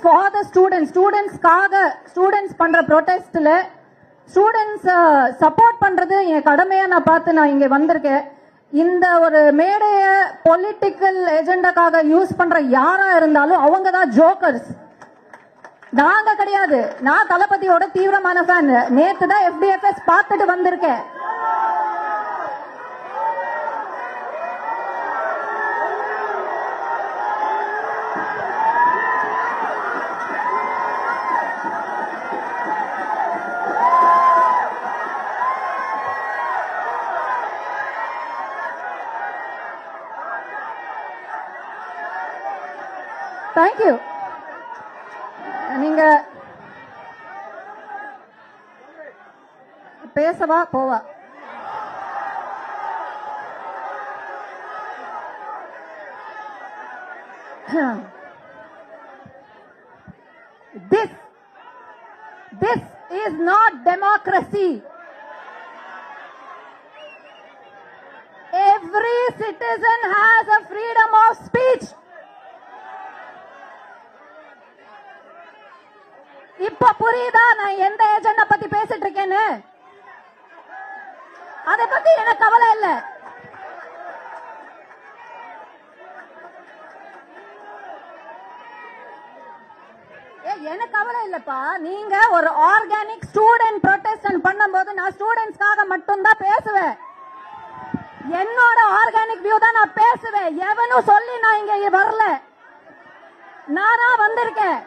For the students பண்ற ப்ரொடெஸ்ட்ல students support பண்றது என் கடமையா நான் பார்த்து நான் இங்க வந்திருக்கேன். இந்த ஒரு மேடைய பொலிட்டிக்கல் எஜெண்டாக்காக யூஸ் பண்ற யாரா இருந்தாலும் அவங்க தான் ஜோக்கர்ஸ், நாங்க கிடையாது. நான் தளபதியோட தீவிரமான ஃபேன். நேத்து தான் FDFS பார்த்துட்டு வந்திருக்கேன். தேங்க்யூ. நீங்க பேசவா போவா? This is not democracy. Every citizen has a freedom of speech. இப்ப புரியுதா நான் எந்த ஏஜெண்டா பத்தி பேசிட்டு இருக்கேன்னு? அதை பத்தி எனக்கு கவலை இல்ல. எனக்கு கவலை இல்லப்பா. நீங்க ஒரு ஆர்கானிக் ஸ்டூடெண்ட் ப்ரொடெஸ்ட் பண்ணும்போது நான் ஸ்டூடெண்ட்ஸ்க்காக மட்டும் தான் பேசுவேன். என்னோட ஆர்கானிக் வியூ தான் நான் பேசுவேன். எவனும் சொல்லி நான் இங்க வரல, நானா வந்திருக்கேன்.